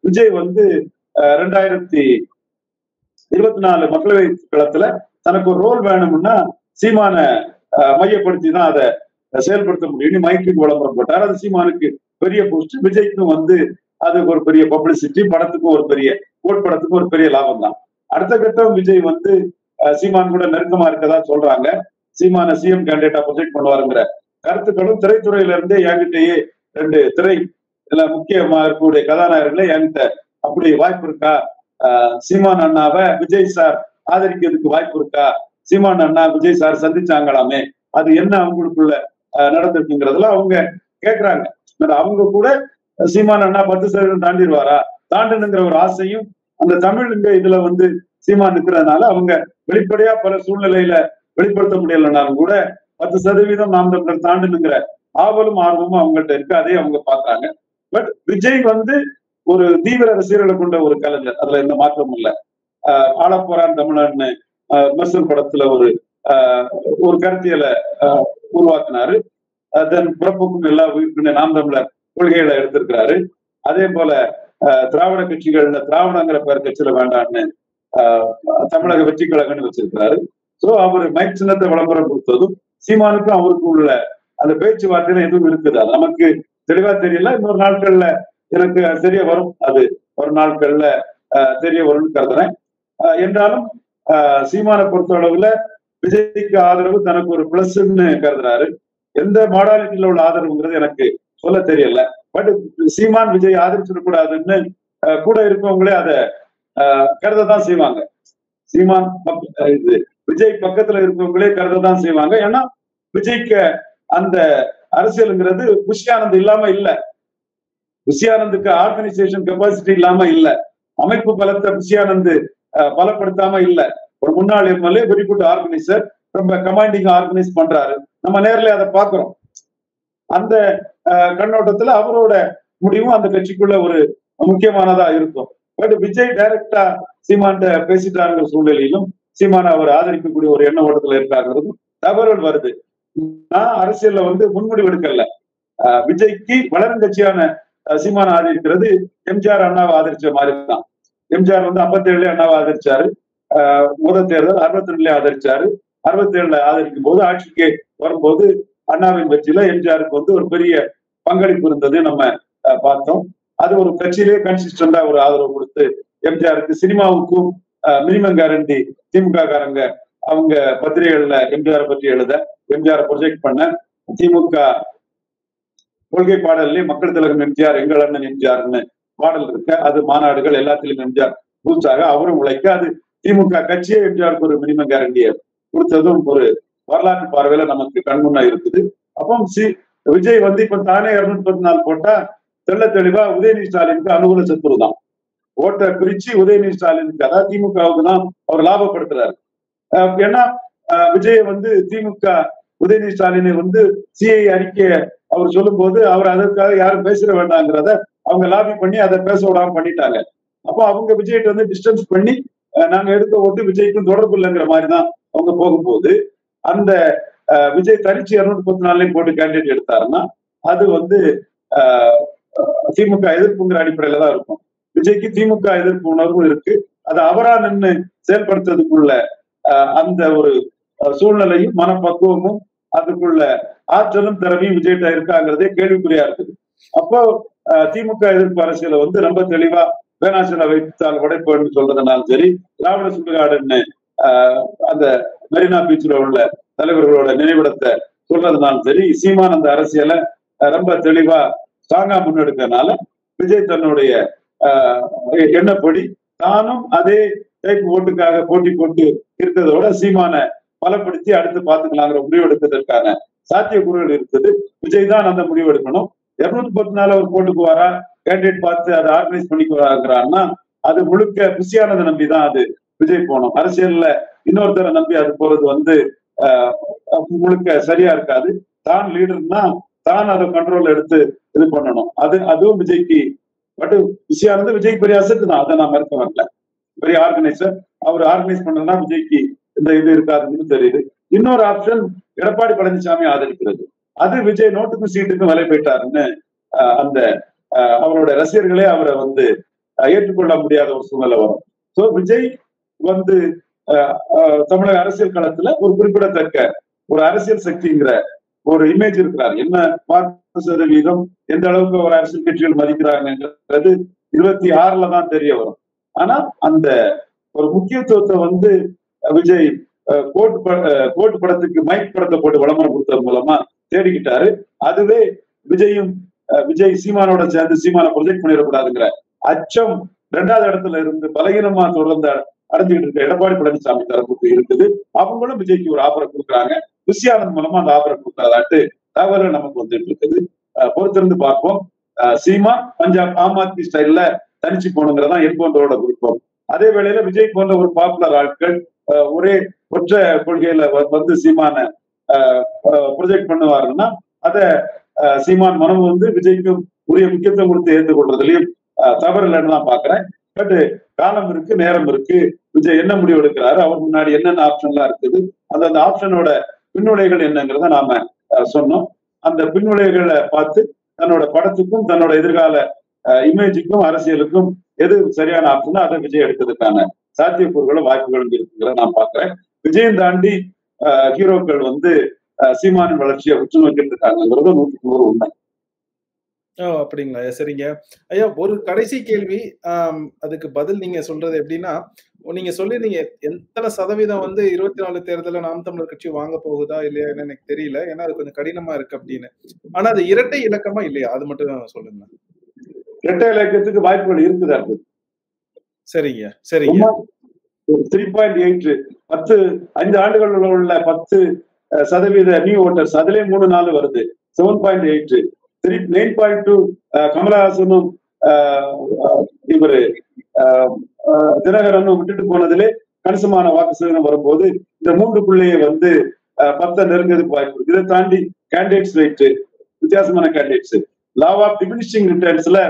விஜய் வந்து 2024 மக்களவை களத்துல தனக்கு ஒரு ரோல் வேணும்னா சீமான மையப்படுத்தி தான் அதை செயல்படுத்த முடியும். மைக்கு விளம்பரம் போட்டார். அது சீமானுக்கு பெரிய போஸ்ட், விஜய்க்கும் வந்து அது ஒரு பெரிய பப்ளிசிட்டி, படத்துக்கும் ஒரு பெரிய படத்துக்கும் ஒரு பெரிய லாபம் தான். அடுத்த கட்டம் விஜய் வந்து சீமான் கூட நெருக்கமா இருக்கதா சொல்றாங்க. சீமான சிஎம் கேண்டிடேட்டா ப்ரொஜெக்ட் பண்ணுவாருங்கிற கருத்துக்களும் திரைத்துறையில இருந்தே என்கிட்டயே 2 திரை முக்கியமா இருக்கக்கூடிய கதாநாயகர்களே என்கிட்ட அப்படி வாய்ப்பு இருக்கா, சீமான் அண்ணாவை விஜய் சார் ஆதரிக்கிறதுக்கு வாய்ப்பு இருக்கா, சீமான் அண்ணா விஜய் சார் சந்திச்சாங்களாமே, அது என்ன அவங்களுக்குள்ள நடந்திருக்குங்கிறதுல அவங்க கேட்கிறாங்க. அவங்க கூட சீமான் அண்ணா 10% தாண்டிடுவாரா, தாண்டணுங்கிற ஒரு ஆசையும் அந்த தமிழுங்க இதுல வந்து சீமான் இருக்கிறதுனால அவங்க வெளிப்படையா பல சூழ்நிலையில வெளிப்படுத்த முடியலனாலும் கூட 10% நாம் தமிழர் தாண்டணுங்கிற ஆவலும் ஆர்வமும் அவங்கள்ட்ட இருக்கு. அதே அவங்க பாக்குறாங்க. பட் விஜய் வந்து ஒரு தீவிர ரசிகர்களை கொண்ட ஒரு கலைஞர், அதுல எந்த மாற்றமும் இல்லை. ஆளப்போறான் தமிழன்னு விமர்சன படத்துல ஒரு கருத்தியலை உருவாக்குனாரு. தென் பிறப்புக்கும் எல்லா உயிர்ப்பின நாம் தமிழர் கொள்கைகளை எடுத்திருக்கிறாரு. அதே போல திராவிட கட்சிகள்ல திராவிடங்கிற பேர் கட்சியில வேண்டான்னு தமிழக வெற்றி கழகம்னு வச்சிருக்கிறாரு. சோ அவர் மைக் சின்னத்தை விளம்பரம் கொடுத்ததும் சீமானுக்கும் அவருக்கும் உள்ள அந்த பேச்சுவார்த்தையில எதுவும் இருக்குது, அது நமக்கு தெளிவா தெரியல. இன்னொரு நாட்கள்ல எனக்கு தெரிய வரும், அது ஒரு நாட்கள்ல தெரிய வரும்னு கருதுறேன். என்றாலும் சீமானை பொறுத்த அளவுல விஜய்க்கு ஆதரவு தனக்கு ஒரு பிளஸ்ன்னு கருதுறாரு. எந்த மாடாலிட்டியில உள்ள ஆதரவுங்கிறது எனக்கு சொல்ல தெரியல. பட் சீமான் விஜய் ஆதரிச்சிடக்கூடாதுன்னு கூட இருக்கவங்களே அதை கருதத்தான் செய்வாங்க. சீமான் இது விஜய் பக்கத்துல இருக்கவங்களே கருதத்தான் செய்வாங்க. ஏன்னா விஜய்க்கு அந்த அரசியலுங்கிறது புஷ்யானந்த் இல்லாம இல்ல, புஷ்யானந்துக்கு ஆர்கனைசேஷன் கெப்பாசிட்டி இல்லாம இல்ல, அமைப்பு பலத்தை புஷ்யானந்த் பலப்படுத்தாம இல்ல. ஒரு முன்னாள் எம்எல்ஏ வெரி குட் ஆர்கனைசர், ரொம்ப கமாண்டிங் ஆர்கனைஸ் பண்றாரு, நம்ம நேர்ல அதை பாக்குறோம். அந்த கண்ணோட்டத்துல அவரோட முடிவும் அந்த கட்சிக்குள்ள ஒரு முக்கியமானதா இருக்கும். பட் விஜய் டைரக்டா சீமான் பேசிட்டாங்கிற சூழ்நிலையிலும் சீமான அவர் ஆதரிக்கக்கூடிய ஒரு எண்ண ஓட்டத்துல இருக்காங்கிறதும் தகவல் வருது. நான் அரசியல்ல வந்து முன்முடிவு எடுக்கல. விஜய்க்கு வளரும் கட்சியான சீமான ஆதரிக்கிறது எம்ஜிஆர் அண்ணாவை ஆதரிச்ச மாதிரி தான். எம்ஜிஆர் வந்து 57 அண்ணாவை ஆதரிச்சாரு, முதல் தேர்தல் 62 ஆதரிச்சாரு. 67 ஆதரிக்கும் போது ஆட்சிக்கு வரும்போது அண்ணாவின் வெற்றியில எம்ஜிஆருக்கு வந்து ஒரு பெரிய பங்களிப்பு இருந்தது நம்ம பார்த்தோம். அது ஒரு கட்சியிலேயே கன்சிஸ்டண்டா ஒரு ஆதரவு கொடுத்து எம்ஜிஆருக்கு சினிமாவுக்கும் மினிமம் கேரண்டி திமுக காரங்க அவங்க பத்திரிகைகள்ல எம்ஜிஆரை பற்றி எழுத, எம்ஜிஆரை ப்ரொஜெக்ட் பண்ண, திமுக கொள்கை பாடல்லே மக்கள் திலகம் எம்ஜிஆர் எங்கள் அண்ணன் எம்ஜிஆர்னு பாடல் இருக்க, அது மாநாடுகள் எல்லாத்திலும் எம்ஜிஆர் பூச்சாக அவரும் உழைக்க, அது திமுக கட்சியே எம்ஜிஆருக்கு ஒரு மினிமம் கேரண்டியை கொடுத்ததும் ஒரு வரலாற்று பார்வையில நமக்கு கண்முன்னா இருக்குது. அப்போ விஜய் வந்து இப்ப தானே 214 போட்டா தெள்ள தெளிவா உதயநிதி ஸ்டாலினுக்கு அனுகூல சத்துரு தான். ஓட்டை பிரிச்சு உதயநிதி ஸ்டாலினுக்கு, அதாவது திமுகவுக்கு தான் அவர் லாபப்படுத்துறாரு. ஏன்னா விஜய் வந்து திமுக உதயநிதி ஸ்டாலினை வந்து சிஐ அறிக்கையை அவர் சொல்லும் போது அவர் அதற்காக யாரும் பேசிட வேண்டாங்கிறத அவங்க லாபி பண்ணி அதை பேச விடாம பண்ணிட்டாங்க. அப்போ அவங்க விஜய்கிட்ட வந்து டிஸ்டன்ஸ் பண்ணி நாங்க எடுத்த ஓட்டு விஜய்க்கும் தொடர்பு இல்லைங்கிற மாதிரிதான் அவங்க போகும்போது, அந்த விஜய் தனிச்சு 214 போட்டு கேண்டிடேட் எடுத்தாருன்னா அது வந்து திமுக எதிர்ப்புங்கிற அடிப்படையில தான் இருக்கும். விஜய்க்கு திமுக எதிர்ப்பு உணர்வும் இருக்கு. அதை அவரா நின்று செயல்படுத்துறதுக்குள்ள அந்த ஒரு சூழ்நிலையும் மனப்பக்குவமும் அதுக்குள்ள ஆற்றலும் திறமையும் விஜய்கிட்ட இருக்காங்கிறதே கேள்விக்குறியா இருக்குது. அப்போ திமுக எதிர்ப்பு அரசியலை வந்து ரொம்ப தெளிவா வேணாசில வைத்தால் உடைப்பேன்னு சொல்றதுனாலும் சரி, திராவிட சுடுகாடுன்னு அந்த மெரினா பீச்ல உள்ள தலைவர்களோட நினைவிடத்தை சொல்றதுனாலும் சரி, சீமான் அந்த அரசியலை ரொம்ப தெளிவா ஸ்ட்ராங்கா முன்னெடுக்கிறதுனால விஜய் தன்னுடைய எண்ணப்படி தானும் அதே டைப் ஓட்டுக்காக போட்டி போட்டு இருக்கிறதோட சீமானை பலப்படுத்தி அடுத்து பார்த்துக்கலாங்கிற முடிவு எடுக்கிறதுக்கான சாத்தியக்கூறுகள் இருக்குது. விஜய் தான் அந்த முடிவு எடுக்கணும். 214 அவர் போட்டுக்குவாரா, கேண்டிடேட் பார்த்து அதை ஆர்கனைஸ் பண்ணிக்குவாராங்கிறான்னா அது முழுக்க புசியானதை நம்பிதான் அது விஜய் போனோம். அரசியல்ல இன்னொருத்தரை நம்பி அது போறது வந்து முழுக்க சரியா இருக்காது. தான் லீடர்னா தான் அதை கண்ட்ரோல் எடுத்து இது பண்ணணும். அதுவும் விஜய்க்கு பட் விஷயானது விஜய் பெரிய அசட்டு தான், அதை நான் மறுக்க வரல. பெரிய ஆர்கனைசர், அவர் ஆர்கனைஸ் பண்ணா விஜய்க்கு இந்த இது இருக்காதுன்னு தெரியுது. இன்னொரு ஆப்ஷன் எடப்பாடி பழனிசாமி ஆதரிக்கிறது. அது விஜய் நோட்டுக்கும் சீட்டுக்கும் விலை போயிட்டாருன்னு அந்த அவரோட ரசிகர்களே அவரை வந்து ஏற்றுக்கொள்ள முடியாத ஒரு சூழ்நிலை வரும். சோ விஜய் வந்து தமிழக அரசியல் களத்துல ஒரு குறிப்பிடத்தக்க ஒரு அரசியல் சக்திங்கிற ஒரு இமேஜ் இருக்கிறார். என்ன 40% எந்த அளவுக்கு ஒரு அரசியல் கட்சிகள் மதிக்கிறாங்கிறது 26ல தான் தெரிய வரும். ஆனா அந்த ஒரு முக்கியத்துவத்தை வந்து விஜய் கோட் படத்துக்கு மைக் படத்தை போட்டு விளம்பரம் கொடுத்தது மூலமா தேடிக்கிட்டாரு. அதுவே விஜய் சீமானோட சேர்ந்து சீமான ப்ரொஜெக்ட் பண்ணிடக்கூடாதுங்கிற அச்சம் 2வது இடத்துல இருந்து பலகீனமா தொடர்ந்து அடைஞ்சுக்கிட்டு இருக்க எடப்பாடி பழனிசாமி தரப்புக்கு இருக்குது. அவங்களும் விஜய்க்கு ஒரு ஆஃபரை கொடுக்குறாங்க. விஷயானந்த் மூலமா அந்த ஆஃபரை கொடுத்தாதாட்டு தகவல் நமக்கு வந்துட்டு இருக்குது. பொறுத்திருந்து பார்ப்போம். சீமான் பஞ்சாப் ஆம் ஆத்மி ஸ்டைல்ல தனிச்சு போகணுங்கிறதா என்பவர்களோட விருப்பம். அதே வேளையில விஜய் போன்ற ஒரு பாப்புலர் ஆட்கள் ஒரே ஒற்ற கொள்கையில வந்து சீமான ப்ரொஜெக்ட் பண்ணுவாருன்னா அதை சீமான் மனம் வந்து விஜய்க்கும் உரிய முக்கியத்துவம் கொடுத்து ஏற்றுக்கொள்றதுலயும் தவறு இல்லைன்னு தான் பாக்குறேன். பட் காலம் இருக்கு, நேரம் இருக்கு. விஜய் என்ன முடிவு எடுக்கிறாரு, அவர் முன்னாடி என்னென்ன ஆப்ஷன்லாம் இருக்குது, அந்த ஆப்ஷனோட பின்னுடைகள் என்னங்கிறத நாம சொன்னோம். அந்த பின்னுடைகளை பார்த்து தன்னோட படத்துக்கும் தன்னோட எதிர்கால இமேஜுக்கும் அரசியலுக்கும் எது சரியான ஆப்ஷனோ அதை விஜய் எடுக்கிறதுக்கான சாத்தியக்கூறுகளும் வாய்ப்புகளும் இருக்குங்கிற நான் பாக்குறேன். விஜயம் தாண்டி ஹீரோக்கள் வந்து சீமானின் வளர்ச்சியை உற்று நோக்கிட்டு இருக்காங்கிறது 100% உண்மை. அப்படிங்களா? சரிங்க ஐயா. ஒரு கடைசி கேள்வி, அதுக்கு பதில் நீங்க சொல்றது எப்படின்னா, நீங்க சொல்லிருந்தீங்க எத்தனை சதவீதம் வந்து 24 தேர்தல நாம் தமிழர் கட்சி வாங்க போகுதா இல்லையா எனக்கு தெரியல, ஏன்னா அது கொஞ்சம் கடினமா இருக்கு அப்படின்னு. ஆனா அது இரட்டை இலக்கமா இல்லையா, அது மட்டும் சொல்லுங்க. இரட்டை இலக்கத்துக்கு வாய்ப்புகள் இருக்குதா? சரிங்க சரிங்க. 3.8 5 ஆண்டுகள் உள்ள 10% நியூ ஓட்டர்ஸ், அதுலயே 3-4 வருது. 7.8 9.2 கமலஹாசனும் இவரு தினகரனும் விட்டுட்டு போனதிலே கணிசமான வாக்கு சதவீதம் வரும்போது இந்த 3க்குள்ளேயே வந்து 10 நெருங்கிறதுக்கு வாய்ப்பு. இதை தாண்டி கேண்டிடேட்ஸ் ரேட் வித்தியாசமான கேண்டிடேட்ஸ், லா ஆஃப் டிமினிஷிங் ரிட்டர்ன்ஸ்ல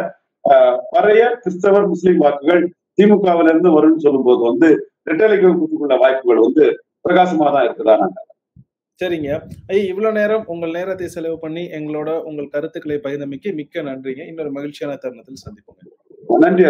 பழைய கிறிஸ்தவர் முஸ்லீம் வாக்குகள் திமுகவில இருந்து வரும்னு சொல்லும் போது வந்து இரட்டைக்குள்ள வாய்ப்புகள் வந்து பிரகாசமா தான் இருக்குதா? சரிங்க ஐயா, இவ்வளவு நேரம் உங்கள் நேரத்தை செலவு பண்ணி எங்களோட உங்கள் கருத்துக்களை பகிர்ந்தமைக்கு மிக்க நன்றிங்க. இன்னொரு மகிழ்ச்சியான தருணத்தில் சந்திப்போங்க. நன்றி.